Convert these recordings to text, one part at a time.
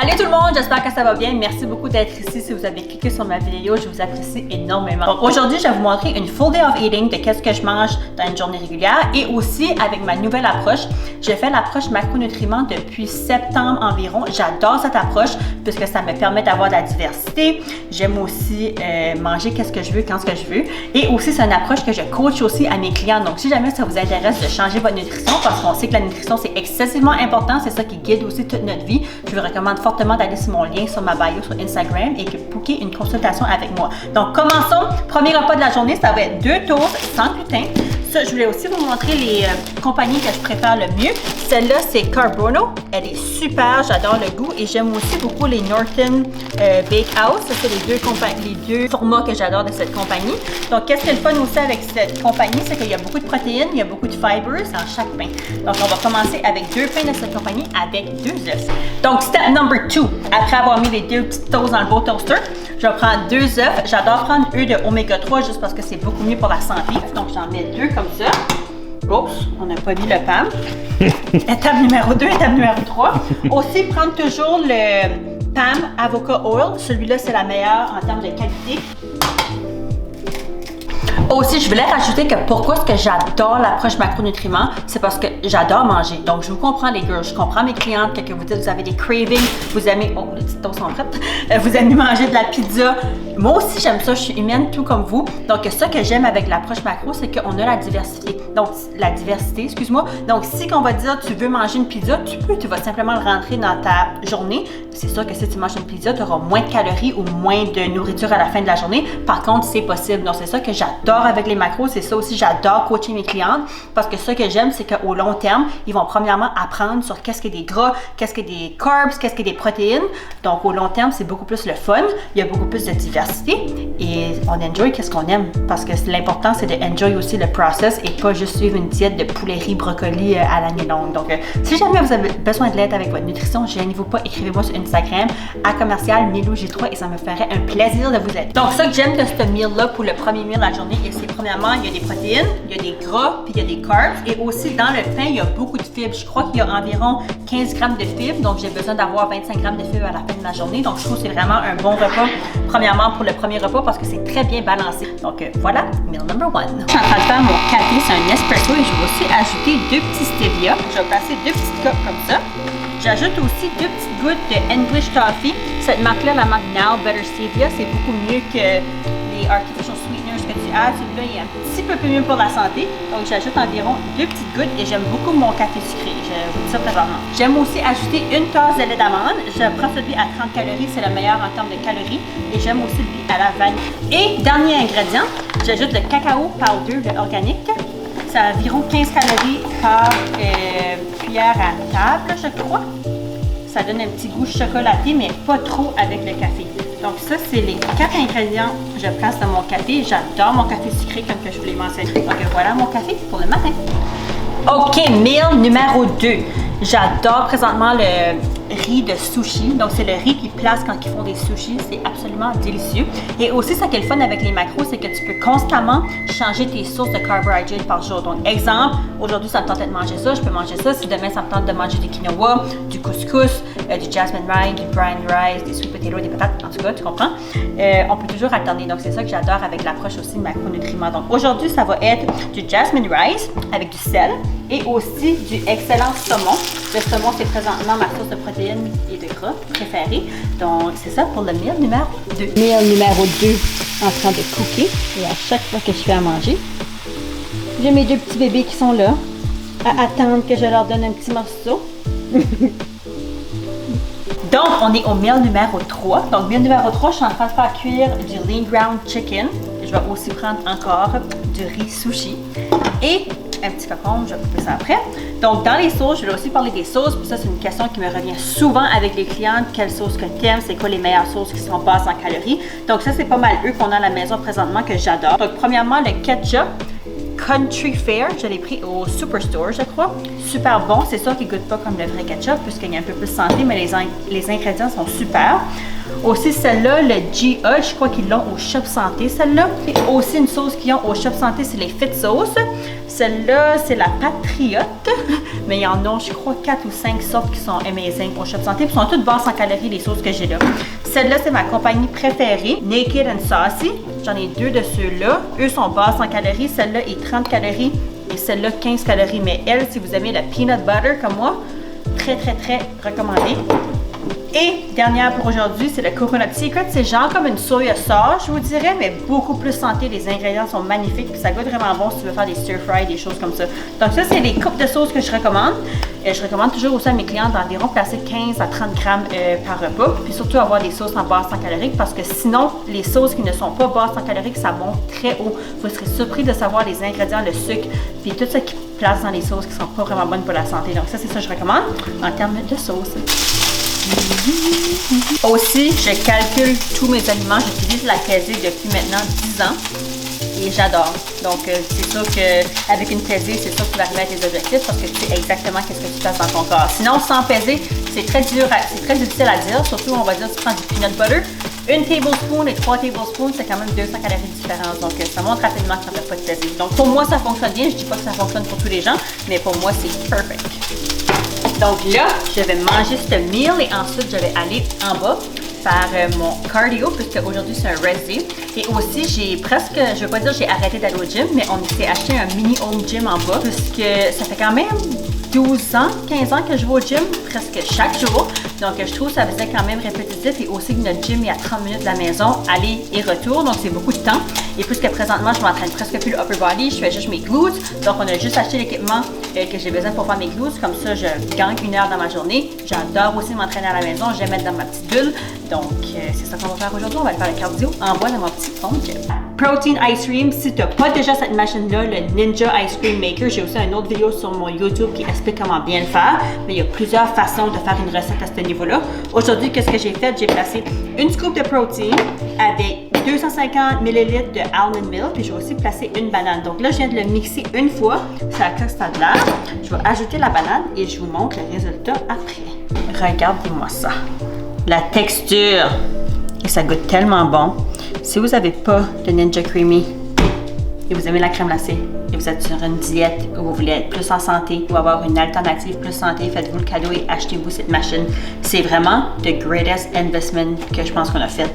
Salut tout le monde, j'espère que ça va bien. Merci beaucoup d'être ici. Si vous avez cliqué sur ma vidéo, je vous apprécie énormément. Donc aujourd'hui, je vais vous montrer une full day of eating de qu'est-ce que je mange dans une journée régulière et aussi avec ma nouvelle approche. J'ai fait l'approche macronutriments depuis septembre environ. J'adore cette approche puisque ça me permet d'avoir de la diversité. J'aime aussi manger qu'est-ce que je veux quand ce que je veux. Et aussi, c'est une approche que je coach aussi à mes clients. Donc si jamais ça vous intéresse de changer votre nutrition, parce qu'on sait que la nutrition c'est excessivement important, c'est ça qui guide aussi toute notre vie, je vous recommande fortement d'aller sur mon lien sur ma bio sur Instagram et de booker une consultation avec moi. Donc, commençons. Premier repas de la journée, ça va être 2 toasts sans gluten. Ça, je voulais aussi vous montrer les compagnies que je préfère le mieux. Celle-là, c'est Carbono. Elle est super, j'adore le goût et j'aime aussi beaucoup les Norton Bakehouse. Ça, c'est les deux formats que j'adore de cette compagnie. Donc, qu'est-ce qui est le fun aussi avec cette compagnie, c'est qu'il y a beaucoup de protéines, il y a beaucoup de fibres dans chaque pain. Donc, on va commencer avec 2 pains de cette compagnie avec 2 œufs. Donc, step number 2. Après avoir mis les 2 petites toasts dans le beau toaster, je vais prendre 2 œufs. J'adore prendre œufs de oméga 3 juste parce que c'est beaucoup mieux pour la santé. Donc, j'en mets 2 comme ça. Oups, on n'a pas mis le PAM. Étape numéro 2, étape numéro 3. Aussi, prendre toujours le PAM Avocat Oil. Celui-là, c'est la meilleure en termes de qualité. Aussi, je voulais rajouter que pourquoi est-ce que j'adore l'approche macronutriments, c'est parce que j'adore manger. Donc, je vous comprends les girls, je comprends mes clientes, que vous dites vous avez des cravings, vous aimez, oh, les petites toasts sont prêtes, vous aimez manger de la pizza. Moi aussi, j'aime ça, je suis humaine tout comme vous. Donc, ce que j'aime avec l'approche macro, c'est qu'on a la diversité. Donc, excuse-moi. Donc, si on va dire tu veux manger une pizza, tu vas simplement le rentrer dans ta journée. C'est sûr que si tu manges une pizza, tu auras moins de calories ou moins de nourriture à la fin de la journée. Par contre, c'est possible. Donc, c'est ça que j'adore avec les macros. C'est ça aussi, j'adore coacher mes clientes parce que ce que j'aime, c'est qu'au long terme, ils vont premièrement apprendre sur qu'est-ce qui est des gras, qu'est-ce qui est des carbs, qu'est-ce qui est des protéines. Donc, au long terme, c'est beaucoup plus le fun. Il y a beaucoup plus de diversité et on enjoy qu'est-ce qu'on aime parce que l'important, c'est de enjoy aussi le process et pas juste suivre une diète de poulet riz brocoli à l'année longue. Donc, si jamais vous avez besoin de l'aide avec votre nutrition, gênez-vous pas, écrivez-moi sur Instagram à commercial MillouG3 et ça me ferait un plaisir de vous aider. Donc, ça que j'aime de ce meal-là pour le premier meal de la journée, c'est premièrement, il y a des protéines, il y a des gras, puis il y a des carbs. Et aussi, dans le pain, il y a beaucoup de fibres. Je crois qu'il y a environ 15 grammes de fibres. Donc, j'ai besoin d'avoir 25 grammes de fibres à la fin de ma journée. Donc, je trouve que c'est vraiment un bon repas, premièrement, pour le premier repas parce que c'est très bien balancé. Donc, voilà, meal number 1. Je suis en train de faire mon café, c'est un espresso et je vais aussi ajouter 2 petits stevia. Je vais passer 2 petites cups comme ça. J'ajoute aussi 2 petites gouttes de English Toffee. Cette marque-là, la marque Now Better Stevia, c'est beaucoup mieux que les artificial sweeteners que tu as. Celui-là, il est un petit peu plus mieux pour la santé. Donc, j'ajoute environ 2 petites gouttes et j'aime beaucoup mon café sucré. Je vous dis ça présentement. J'aime aussi ajouter 1 tasse de lait d'amande. Je prends celui à 30 calories, c'est le meilleur en termes de calories. Et j'aime aussi celui à la vanille. Et dernier ingrédient, j'ajoute le cacao powder organique. C'est environ 15 calories par cuillère à table, je crois. Ça donne un petit goût chocolaté, mais pas trop avec le café. Donc ça, c'est les 4 ingrédients que je place dans mon café. J'adore mon café sucré, comme que je vous l'ai mentionné. Donc voilà mon café pour le matin. OK, meal numéro 2. J'adore présentement le riz de sushi. Donc, c'est le riz qu'ils placent quand ils font des sushis. C'est absolument délicieux. Et aussi, ce qui est le fun avec les macros, c'est que tu peux constamment changer tes sources de carbohydrates par jour. Donc, exemple, aujourd'hui, ça me tentait de manger ça, je peux manger ça. Si demain, ça me tente de manger du quinoa, du couscous, du jasmine rice, du brown rice, des sweet potatoes, des patates, en tout cas, tu comprends? On peut toujours alterner. Donc, c'est ça que j'adore avec l'approche aussi macronutriments. Donc, aujourd'hui, ça va être du jasmine rice avec du sel et aussi du excellent saumon. Le saumon, c'est présentement ma source de protéines et de gras préférée. Donc, c'est ça pour le meal numéro 2. Meal numéro 2 en train de cooker. Et à chaque fois que je fais à manger, j'ai mes 2 petits bébés qui sont là à attendre que je leur donne un petit morceau. Donc, on est au meal numéro 3. Donc, meal numéro 3, je suis en train de faire cuire du lean ground chicken. Je vais aussi prendre encore du riz sushi. Et un petit cocon, je vais couper ça après. Donc, dans les sauces, je vais aussi parler des sauces. Puis ça, c'est une question qui me revient souvent avec les clientes. Quelle sauce que tu aimes? C'est quoi les meilleures sauces qui sont basses en calories? Donc, ça, c'est pas mal eux qu'on a à la maison présentement que j'adore. Donc, premièrement, le ketchup Country Fair. Je l'ai pris au Superstore, je crois. Super bon. C'est sûr qu'il ne goûte pas comme le vrai ketchup puisqu'il y a un peu plus de santé, mais les ingrédients sont super. Aussi, celle-là, le GA, je crois qu'ils l'ont au Shop Santé, celle-là. Et aussi, une sauce qu'ils ont au Shop Santé, c'est les Fit Sauce. Celle-là, c'est la Patriote, mais il y en a, je crois, 4 ou 5 sortes qui sont amazing au Shop Santé. Puis sont toutes basses en calories, les sauces que j'ai là. Celle-là, c'est ma compagnie préférée, Naked and Saucy. J'en ai 2 de ceux-là. Eux sont basses en calories. Celle-là est 30 calories et celle-là 15 calories. Mais elle, si vous aimez le peanut butter comme moi, très, très, très recommandé. Et dernière pour aujourd'hui, c'est le Coconut Secret. C'est genre comme une soya sauce, je vous dirais, mais beaucoup plus santé. Les ingrédients sont magnifiques, puis ça goûte vraiment bon si tu veux faire des stir-fry, des choses comme ça. Donc ça, c'est les coupes de sauce que je recommande. Je recommande toujours aussi à mes clients d'environ placer 15 à 30 grammes par repas. Puis surtout avoir des sauces en basse en calorique, parce que sinon, les sauces qui ne sont pas basses en calorique, ça monte très haut. Vous serez surpris de savoir les ingrédients, le sucre, puis tout ça qui place dans les sauces qui sont pas vraiment bonnes pour la santé. Donc ça, c'est ça que je recommande en termes de sauce. Aussi, je calcule tous mes aliments. J'utilise la Thésée depuis maintenant 10 ans et j'adore. Donc, c'est sûr qu'avec une Thésée, c'est sûr que tu vas arriver à tes objectifs parce que tu sais exactement qu'est-ce que tu places dans ton corps. Sinon, sans peser, c'est très difficile à dire. Surtout, on va dire, tu prends du peanut butter. 1 tablespoon et 3 tablespoons, c'est quand même 200 calories de différence. Donc, ça montre rapidement que ça ne fait pas de Thésée. Donc, pour moi, ça fonctionne bien. Je ne dis pas que ça fonctionne pour tous les gens, mais pour moi, c'est perfect. Donc là, je vais manger ce meal et ensuite je vais aller en bas faire mon cardio puisque aujourd'hui c'est un rest day. Et aussi, j'ai presque, je ne veux pas dire j'ai arrêté d'aller au gym, mais on s'est acheté un mini home gym en bas puisque ça fait quand même 12 ans, 15 ans que je vais au gym presque chaque jour. Donc, je trouve que ça faisait quand même répétitif et aussi que notre gym est à 30 minutes de la maison, aller et retour. Donc, c'est beaucoup de temps. Et puisque présentement, je m'entraîne presque plus le upper body, je fais juste mes glutes. Donc, on a juste acheté l'équipement que j'ai besoin pour faire mes glutes. Comme ça, je gagne 1 heure dans ma journée. J'adore aussi m'entraîner à la maison. J'aime mettre dans ma petite bulle. Donc, c'est ça qu'on va faire aujourd'hui. On va aller faire le cardio en bas dans mon petit home gym. Protein Ice Cream, si tu n'as pas déjà cette machine-là, le Ninja Ice Cream Maker, j'ai aussi une autre vidéo sur mon YouTube qui explique comment bien le faire. Mais il y a plusieurs façons de faire une recette à ce niveau-là. Aujourd'hui, qu'est-ce que j'ai fait? J'ai placé une scoop de protéines avec 250 ml de almond milk, puis j'ai aussi placé une banane. Donc là, je viens de le mixer une fois. C'est à ce stade-là. Je vais ajouter la banane et je vous montre le résultat après. Regardez-moi ça. La texture. Et ça goûte tellement bon. Si vous n'avez pas de Ninja Creamy et vous aimez la crème glacée et vous êtes sur une diète ou vous voulez être plus en santé ou avoir une alternative plus santé, faites-vous le cadeau et achetez-vous cette machine. C'est vraiment the greatest investment que je pense qu'on a fait.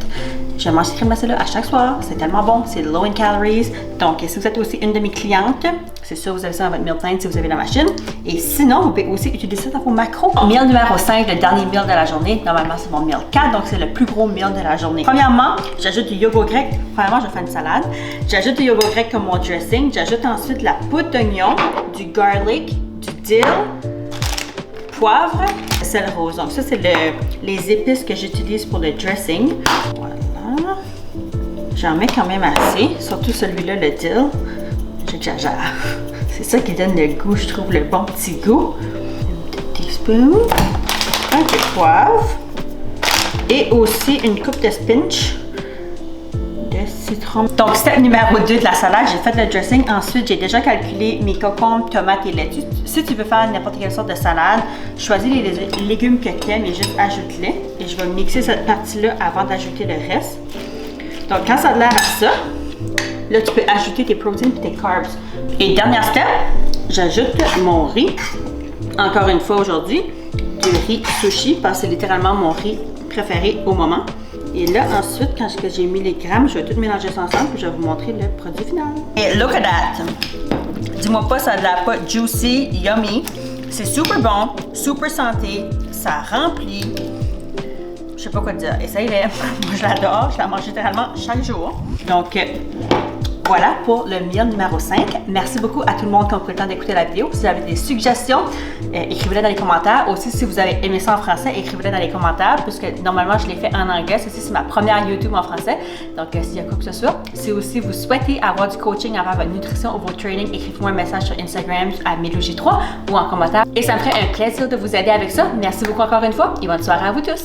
Je mange cette crème glacée là à chaque soir. C'est tellement bon. C'est low in calories. Donc, si vous êtes aussi une de mes clientes, c'est sûr vous avez ça dans votre meal plan si vous avez la machine. Et sinon, vous pouvez aussi utiliser ça dans vos macros. Meal numéro 5, le dernier meal de la journée. Normalement, c'est mon meal 4, donc c'est le plus gros meal de la journée. Premièrement, j'ajoute du yogourt grec. Premièrement, je fais une salade. J'ajoute du yogourt grec comme mon dressing. J'ajoute ensuite la poudre d'oignon, du garlic, du dill, poivre, sel rose. Donc ça, c'est les épices que j'utilise pour le dressing. Voilà. J'en mets quand même assez, surtout celui-là, le dill. J'exagère. C'est ça qui donne le goût, je trouve, le bon petit goût. Une petite teaspoon, un peu de poivre et aussi une coupe de spinach de citron. Donc, step numéro 2 de la salade, j'ai fait le dressing. Ensuite, j'ai déjà calculé mes concombres, tomates et laitue. Si tu veux faire n'importe quelle sorte de salade, choisis les légumes que tu aimes et juste ajoute-les. Et je vais mixer cette partie-là avant d'ajouter le reste. Donc, quand ça a l'air à ça, là, tu peux ajouter tes protéines et tes carbs. Et dernière step, j'ajoute mon riz. Encore une fois aujourd'hui, du riz sushi, parce que c'est littéralement mon riz préféré au moment. Et là, ensuite, quand j'ai mis les grammes, je vais tout mélanger ça ensemble et je vais vous montrer le produit final. Et look at that! Dis-moi pas, ça a de la pas juicy, yummy. C'est super bon, super santé, ça remplit. Je sais pas quoi te dire. Essayez-le. Moi, je l'adore. Je la mange littéralement chaque jour. Donc, voilà pour le meal numéro 5. Merci beaucoup à tout le monde qui a pris le temps d'écouter la vidéo. Si vous avez des suggestions, écrivez-les dans les commentaires. Aussi, si vous avez aimé ça en français, écrivez-les dans les commentaires, puisque normalement, je l'ai fait en anglais. Ceci, c'est ma première YouTube en français. Donc, s'il y a quoi que ce soit. Si aussi vous souhaitez avoir du coaching envers votre nutrition ou votre training, écrivez-moi un message sur Instagram à Melogie3 ou en commentaire. Et ça me ferait un plaisir de vous aider avec ça. Merci beaucoup encore une fois et bonne soirée à vous tous.